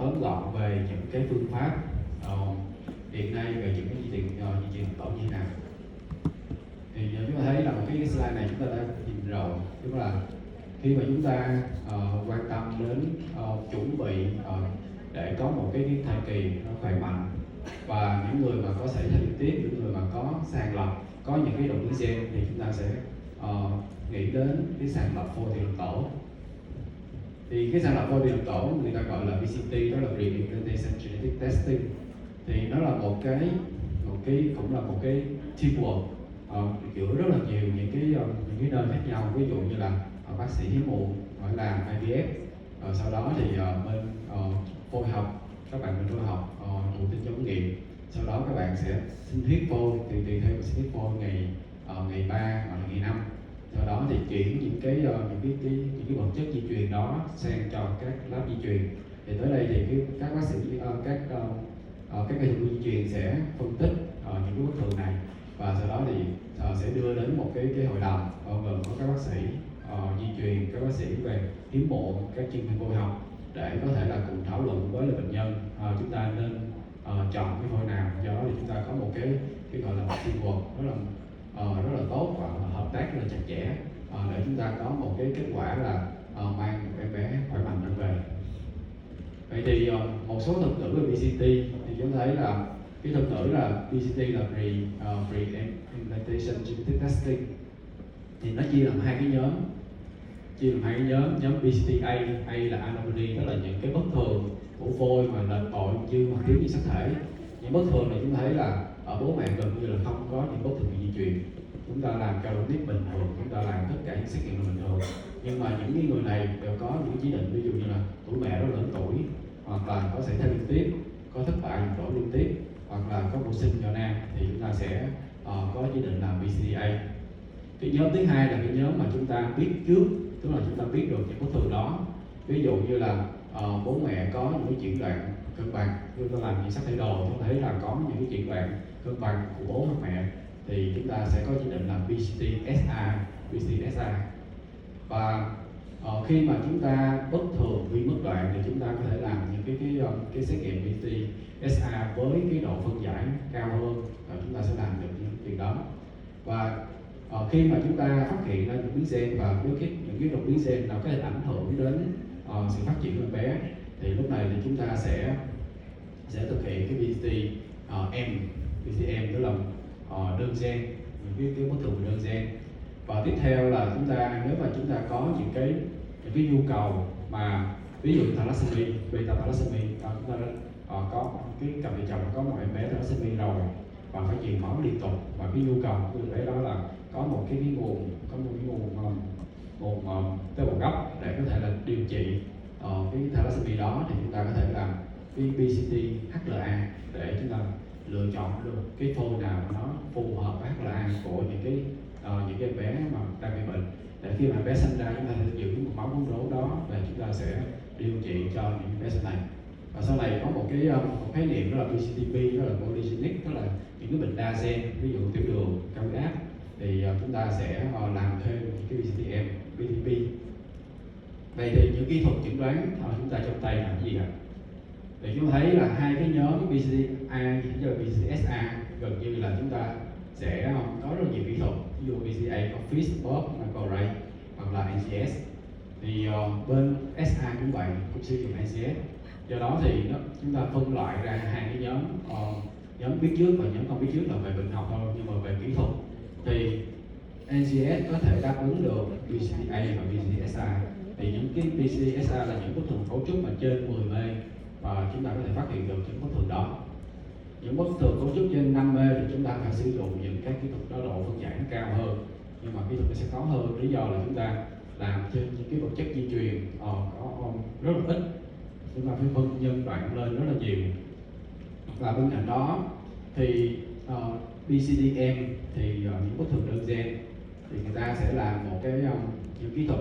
tóm gọn về những cái phương pháp hiện nay về những cái di truyền tổ như thế nào. Thì chúng ta thấy là một cái slide này chúng ta đã nhìn rồi, tức là khi mà chúng ta quan tâm đến chuẩn bị để có một cái thai kỳ nó khỏe mạnh, và những người mà có sảy thai liên tiếp, những người mà có sàng lọc, có những cái đột biến gen, thì chúng ta sẽ nghĩ đến cái sàng lọc phôi tiền tổ. Thì cái sàng lọc phôi tiền tổ người ta gọi là VCT, đó là Pre-Implantation Genetic Testing. Thì nó là một cái cũng là một cái teamwork giữa rất là nhiều những cái nơi khác nhau. Ví dụ như là bác sĩ hiếm muộn phải làm IVF, sau đó thì bên phôi học, các bạn bên phôi học thụ tinh chống nghiệm, sau đó các bạn sẽ sinh huyết phôi, tùy theo sinh huyết phôi ngày 3 hoặc là ngày 5. Sau đó thì chuyển những cái vật chất di truyền đó sang cho các lab di truyền. Thì tới đây thì các bác sĩ các cây thụ di truyền sẽ phân tích những cái bất thường này, và sau đó thì sẽ đưa đến một cái hội đồng gồm có các bác sĩ di truyền, các bác sĩ về hiếm muộn, các chuyên viên phôi học, để có thể là cùng thảo luận với bệnh nhân chúng ta nên chọn cái phôi nào. Do đó thì chúng ta có một cái gọi là teamwork rất là tốt và hợp tác rất là chặt chẽ để chúng ta có một cái kết quả là mang một em bé khỏe mạnh trở về. Vậy thì một số thuật ngữ về BCT thì chúng ta thấy là cái thuật ngữ là BCT là Pre-Implantation Genetic Testing, thì nó chia làm hai cái nhóm. Nhóm BCTA, A là anomaly, đó là những cái bất thường của phôi mà lệch tội dư hoặc thiếu nhiễm sắc thể. Những bất thường này chúng ta thấy là ở bố mẹ gần như là không có những bất thường di truyền. Chúng ta làm cao độ tiếp bình thường, chúng ta làm tất cả những xét nghiệm là bình thường, nhưng mà những cái người này đều có những chỉ định, ví dụ như là tuổi mẹ rất lớn tuổi, hoặc là có sảy thai liên tiếp, có thất bại nhịp đổ liên tiếp, hoặc là có vô sinh cho nam, thì chúng ta sẽ có chỉ định làm BCTA. Cái nhóm thứ hai là cái nhóm mà chúng ta biết trước, tức là chúng ta biết được những bất thường đó. Ví dụ như là bố mẹ có những cái chuyển đoạn cân bằng, chúng ta làm những sắc thể đồ, chúng ta thấy là có những cái chuyển đoạn cân bằng của bố hoặc mẹ, thì chúng ta sẽ có chỉ định làm BCT-SA. Và khi mà chúng ta bất thường vi mất đoạn thì chúng ta có thể làm những cái xét nghiệm BCT-SA với cái độ phân giải cao hơn, chúng ta sẽ làm được những chuyện đó. Và khi mà chúng ta phát hiện ra những biến gen và những cái đột biến gen nào có thể ảnh hưởng đến sự phát triển của em bé, thì lúc này thì chúng ta sẽ thực hiện cái BCTM, tức là đơn gen, những cái bất thường đơn gen. Và tiếp theo là nếu mà chúng ta có những cái nhu cầu mà ví dụ thalassemia, beta thalassemia, chúng ta có cái cặp vợ chồng có một em bé thalassemia rồi và phải truyền máu liên tục, và cái nhu cầu của em bé đó là có một cái nguồn tế bào gốc để có thể là điều trị cái thalassemia đó, thì chúng ta có thể làm cái BCT-HLA để chúng ta lựa chọn được cái phôi nào nó phù hợp với HLA của những cái em bé mà đang bị bệnh, để khi mà em bé sinh ra chúng ta sẽ giữ một máu cuốn rỗ đó và chúng ta sẽ điều trị cho những em bé sau này. Và sau này có một khái niệm đó là BCTP, đó là polygenic, đó là những cái bệnh đa gen, ví dụ tiểu đường, cao huyết áp, thì chúng ta sẽ làm thêm những cái BCTM, BTP. Vậy thì những kỹ thuật chẩn đoán chúng ta trong tay là cái gì ạ? Thì chúng ta thấy là hai cái nhóm BCTA và BCSA gần như là chúng ta sẽ có rất nhiều kỹ thuật, ví dụ BCA có Fish, Bob, Microarray hoặc là NGS. Thì bên SA cũng vậy, cũng sử dụng NGS. Do đó thì chúng ta phân loại ra hai cái nhóm biết trước và nhóm không biết trước là về bệnh học thôi, nhưng mà về kỹ thuật thì NGS có thể đáp ứng được BCA và BCSA. Thì những cái BCSA là những bất thường cấu trúc mà trên 10 mê, và chúng ta có thể phát hiện được những bất thường đó. Những bất thường cấu trúc trên 5 mê thì chúng ta phải sử dụng những các kỹ thuật đó độ phân giải cao hơn, nhưng mà kỹ thuật nó sẽ khó hơn, lý do là chúng ta làm trên những cái vật chất di truyền có rất là ít, chúng ta phải phân nhân đoạn lên rất là nhiều. Và bên cạnh đó thì BCDM thì những bất thường đơn gen thì người ta sẽ làm một những kỹ thuật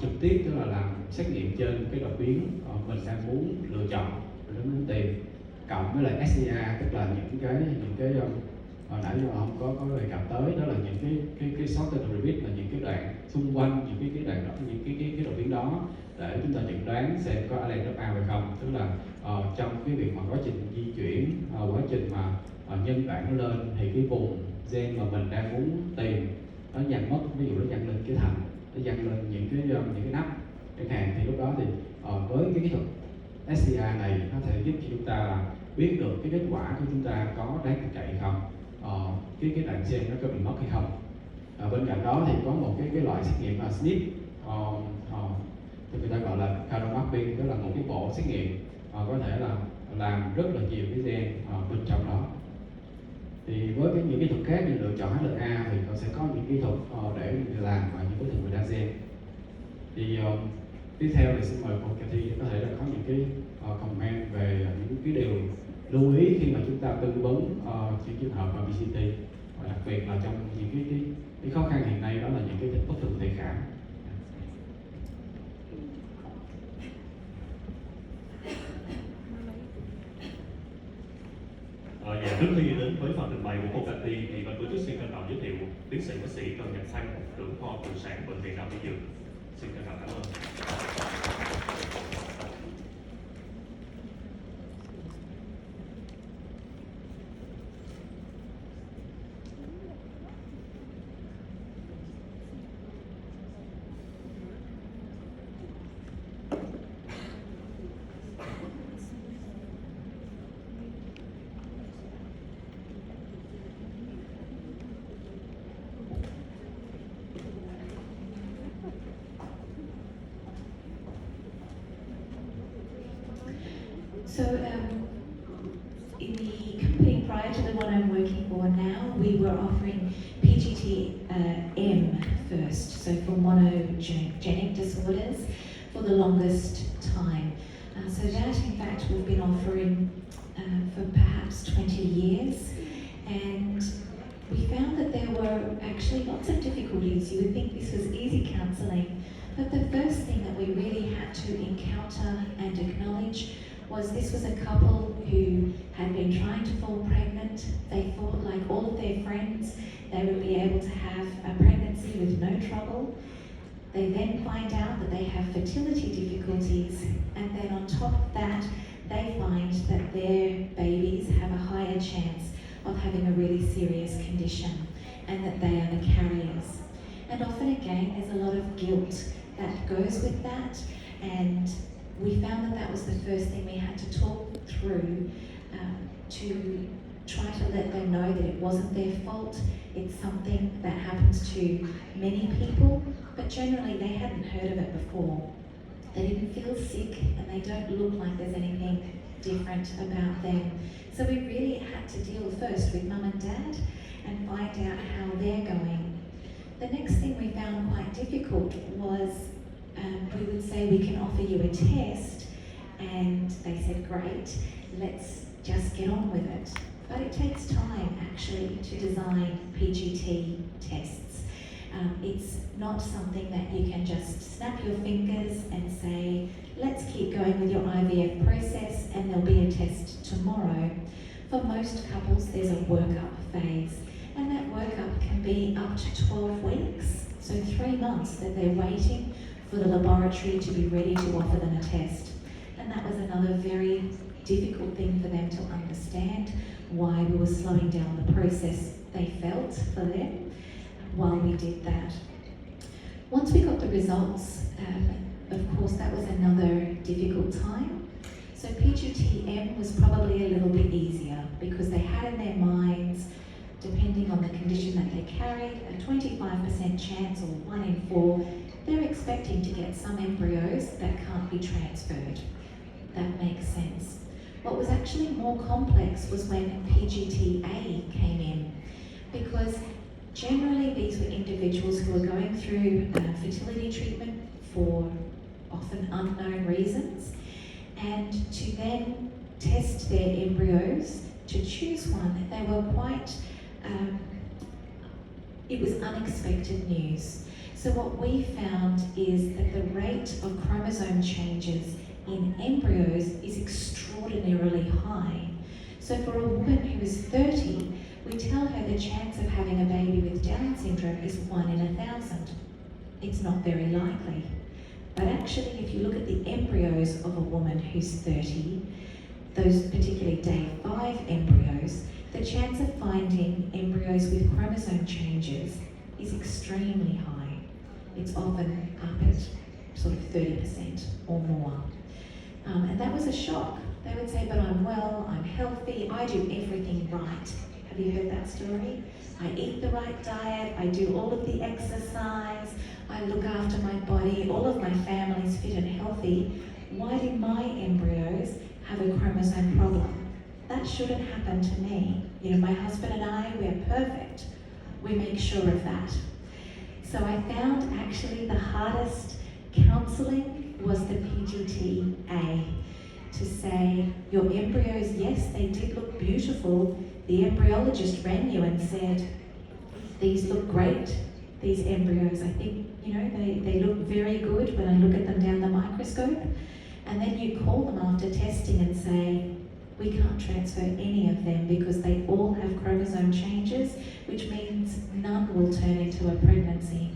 trực tiếp, tức là làm xét nghiệm trên cái đột biến mình đang muốn lựa chọn, mình muốn tìm, cộng với lại SCA, tức là những cái hồi nãy mà không có đề cập tới, đó là những cái short repeat, là những cái đoạn xung quanh những cái đoạn đó, những cái đột biến đó để chúng ta chẩn đoán xem có allen gấp A hay không. Tức là trong cái việc mà quá trình di chuyển, quá trình mà nhân bản nó lên thì cái vùng gen mà mình đang muốn tìm nó dần mất, ví dụ nó dần lên cái thành, nó dần lên những cái nắp chẳng hạn, thì lúc đó thì với cái kỹ thuật SDI này nó thể giúp cho chúng ta là biết được cái kết quả của chúng ta có đáng tin cậy hay không, cái đoạn gen nó có bị mất hay không. Bên cạnh đó thì có một cái loại xét nghiệm là SNP, người ta gọi là color mapping, tức là một cái bộ xét nghiệm có thể là làm rất là nhiều cái gen bên trong đó. Thì với những kỹ thuật khác như lựa chọn HLA thì họ sẽ có những kỹ thuật để làm những cái thuật về đa gen. Thì tiếp theo thì xin mời cô Cathy có thể là có những cái comment về những cái điều lưu ý khi mà chúng ta tư vấn những trường hợp BCT, và đặc biệt là trong những cái khó khăn hiện nay đó là những cái bất thường thể cảm. Dạ, trước khi đến với phần trình bày của cô Cathy thì ban tổ chức xin trân trọng giới thiệu tiến sĩ bác sĩ Trần Nhật Thanh, trưởng khoa phụ sản bệnh viện Đại học Y Dược. Xin trân trọng cảm ơn. So, in the company prior to the one I'm working for now, we were offering PGT-M first, so for monogenic disorders for the longest time. So that, in fact, we've been offering for perhaps 20 years, and we found that there were actually lots of difficulties. You would think this was easy counselling, but the first thing that we really had to encounter and acknowledge was this was a couple who had been trying to fall pregnant. They thought, like all of their friends, they would be able to have a pregnancy with no trouble. They then find out that they have fertility difficulties, and then on top of that, they find that their babies have a higher chance of having a really serious condition, and that they are the carriers. And often again, there's a lot of guilt that goes with that, and we found that that was the first thing we had to talk through to try to let them know that it wasn't their fault. It's something that happens to many people, but generally they hadn't heard of it before. They didn't feel sick, and they don't look like there's anything different about them. So we really had to deal first with mum and dad and find out how they're going. The next thing we found quite difficult was we would say, we can offer you a test, and they said, great, let's just get on with it. But it takes time actually to design PGT tests. It's not something that you can just snap your fingers and say, let's keep going with your IVF process and there'll be a test tomorrow. For most couples, there's a workup phase, and that workup can be up to 12 weeks, so 3 months that they're waiting for the laboratory to be ready to offer them a test. And that was another very difficult thing for them to understand, why we were slowing down the process they felt for them while we did that. Once we got the results, of course that was another difficult time. So PGT-M was probably a little bit easier because they had in their minds, depending on the condition that they carried, a 25% chance, or 1 in 4, they're expecting to get some embryos that can't be transferred. That makes sense. What was actually more complex was when PGT-A came in, because generally these were individuals who were going through fertility treatment for often unknown reasons, and to then test their embryos to choose one, they were quite, it was unexpected news. So what we found is that the rate of chromosome changes in embryos is extraordinarily high. So for a woman who is 30, we tell her the chance of having a baby with Down syndrome is 1 in 1,000. It's not very likely. But actually, if you look at the embryos of a woman who's 30, those particularly day 5 embryos, the chance of finding embryos with chromosome changes is extremely high. It's often up at sort of 30% or more. And that was a shock. They would say, but I'm well, I'm healthy, I do everything right. Have you heard that story? I eat the right diet, I do all of the exercise, I look after my body, all of my family's fit and healthy. Why do my embryos have a chromosome problem? That shouldn't happen to me. You know, my husband and I, we're perfect. We make sure of that. So I found actually the hardest counselling was the PGT-A, to say, your embryos, yes, they did look beautiful. The embryologist rang you and said, these look great, these embryos. I think, you know, they look very good when I look at them down the microscope. And then you call them after testing and say, we can't transfer any of them because they all have chromosome changes, which means none will turn into a pregnancy.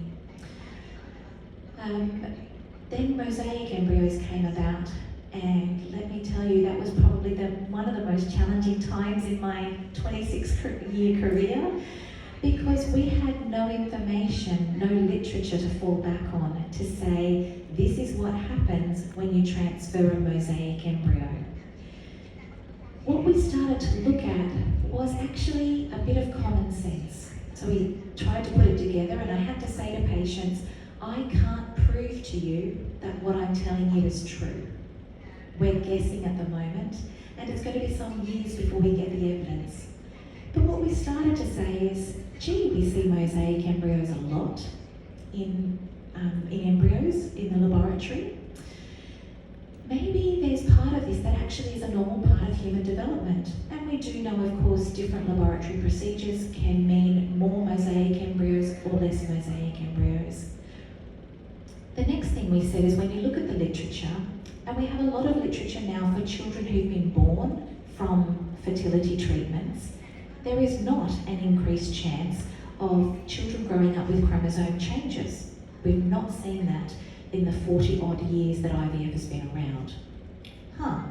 Then mosaic embryos came about, and let me tell you, that was probably one of the most challenging times in my 26-year career, because we had no information, no literature to fall back on to say, this is what happens when you transfer a mosaic embryo. What we started to look at was actually a bit of common sense. So we tried to put it together, and I had to say to patients, I can't prove to you that what I'm telling you is true. We're guessing at the moment, and it's going to be some years before we get the evidence. But what we started to say is, gee, we see mosaic embryos a lot in embryos in the laboratory. Maybe there's part of this that actually is a normal part of human development. And we do know, of course, different laboratory procedures can mean more mosaic embryos or less mosaic embryos. The next thing we said is, when you look at the literature, and we have a lot of literature now for children who've been born from fertility treatments, there is not an increased chance of children growing up with chromosome changes. We've not seen that in the 40-odd years that IVF has been around.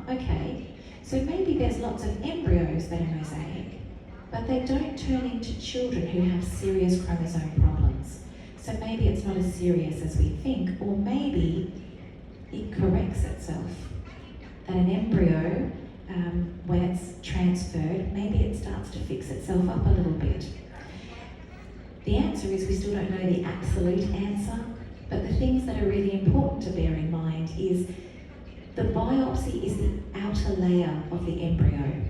Okay, so maybe there's lots of embryos that are mosaic, but they don't turn into children who have serious chromosome problems. So maybe it's not as serious as we think, or maybe it corrects itself. That an embryo, when it's transferred, maybe it starts to fix itself up a little bit. The answer is, we still don't know the absolute answer, but the things that are really important to bear in mind is the biopsy is the outer layer of the embryo.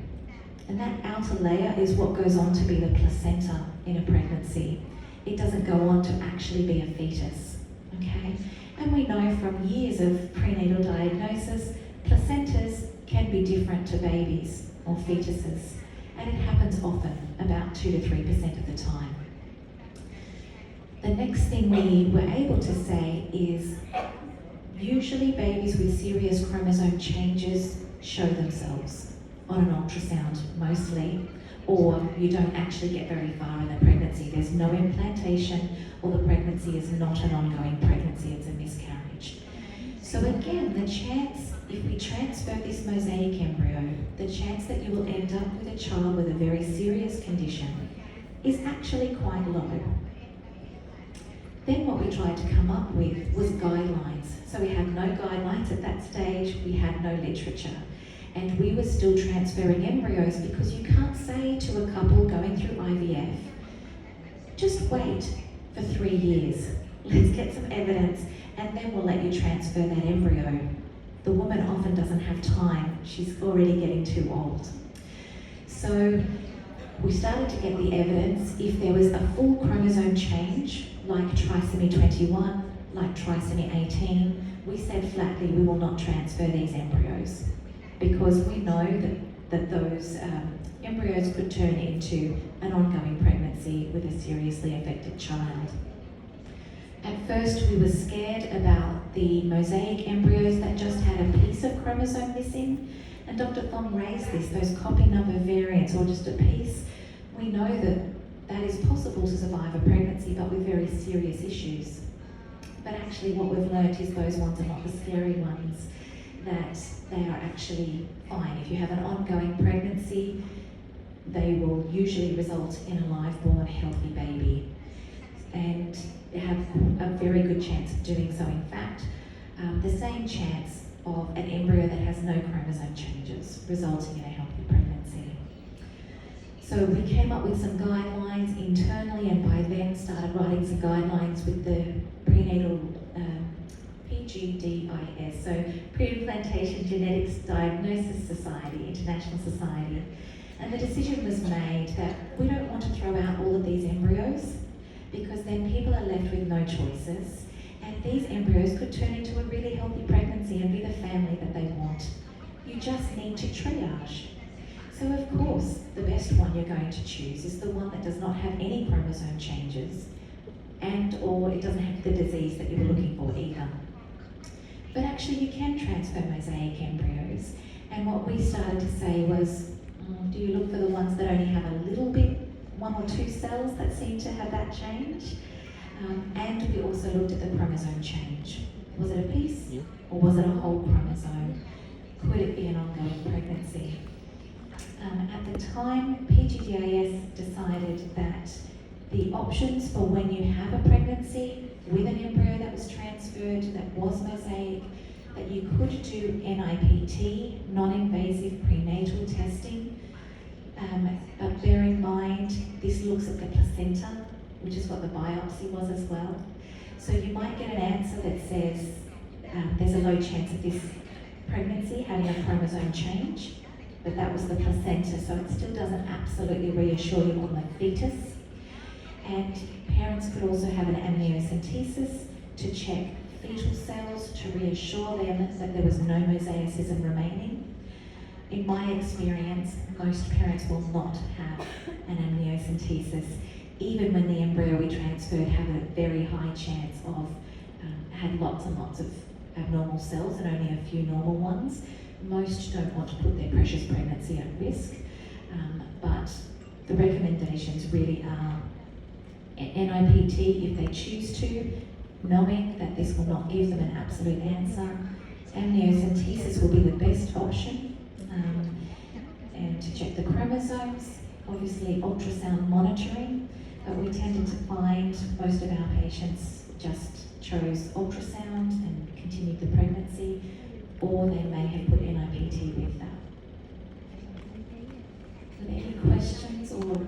And that outer layer is what goes on to be the placenta in a pregnancy. It doesn't go on to actually be a fetus, okay? And we know from years of prenatal diagnosis, placentas can be different to babies or fetuses, and it happens often, about 2 to 3% of the time. The next thing we were able to say is, usually babies with serious chromosome changes show themselves on an ultrasound, mostly, or you don't actually get very far in the pregnancy. There's no implantation, or the pregnancy is not an ongoing pregnancy, it's a miscarriage. So again, the chance, if we transfer this mosaic embryo, the chance that you will end up with a child with a very serious condition is actually quite low. Then what we tried to come up with was guidelines. So we had no guidelines at that stage, we had no literature. And we were still transferring embryos because you can't say to a couple going through IVF, just wait for 3 years, let's get some evidence, and then we'll let you transfer that embryo. The woman often doesn't have time, she's already getting too old. So we started to get the evidence. If there was a full chromosome change, like trisomy 21, like trisomy 18, we said flatly we will not transfer these embryos, because we know that those embryos could turn into an ongoing pregnancy with a seriously affected child. At first we were scared about the mosaic embryos that just had a piece of chromosome missing, and Dr. Thom raised this, those copy number variants, or just a piece. We know that is possible to survive a pregnancy, but with very serious issues. but actually what we've learnt is those ones are not the scary ones, that they are actually fine. If you have an ongoing pregnancy, they will usually result in a live-born, healthy baby, and they have a very good chance of doing so. In fact, the same chance of an embryo that has no chromosome changes resulting in a healthy pregnancy. So we came up with some guidelines internally, and by then started writing some guidelines with the prenatal PGDIS, so Pre-Implantation Genetics Diagnosis Society, International Society. And the decision was made that we don't want to throw out all of these embryos, because then people are left with no choices, and these embryos could turn into a really healthy pregnancy and be the family that they want. You just need to triage. So of course, the best one you're going to choose is the one that does not have any chromosome changes, and or it doesn't have the disease that you were looking for either. But actually you can transfer mosaic embryos, and what we started to say was, do you look for the ones that only have a little bit, 1 or 2 cells that seem to have that change? And we also looked at the chromosome change. Was it a piece, or was it a whole chromosome? Could it be an ongoing pregnancy? At the time, PGDIS decided that the options for when you have a pregnancy with an embryo that was transferred, that was mosaic, that you could do NIPT, non-invasive prenatal testing, but bear in mind, this looks at the placenta, which is what the biopsy was as well. So you might get an answer that says there's a low chance of this pregnancy having a chromosome change, but that was the placenta, so it still doesn't absolutely reassure you on the fetus. And parents could also have an amniocentesis to check fetal cells to reassure them that there was no mosaicism remaining. In my experience, most parents will not have an amniocentesis, even when the embryo we transferred had a very high chance of, had lots and lots of abnormal cells and only a few normal ones. Most don't want to put their precious pregnancy at risk, but the recommendations really are NIPT if they choose to, knowing that this will not give them an absolute answer. Amniocentesis will be the best option, and to check the chromosomes, obviously ultrasound monitoring, but we tended to find most of our patients just chose ultrasound and continued the pregnancy, or they may have put NIPT with that. Are there any questions or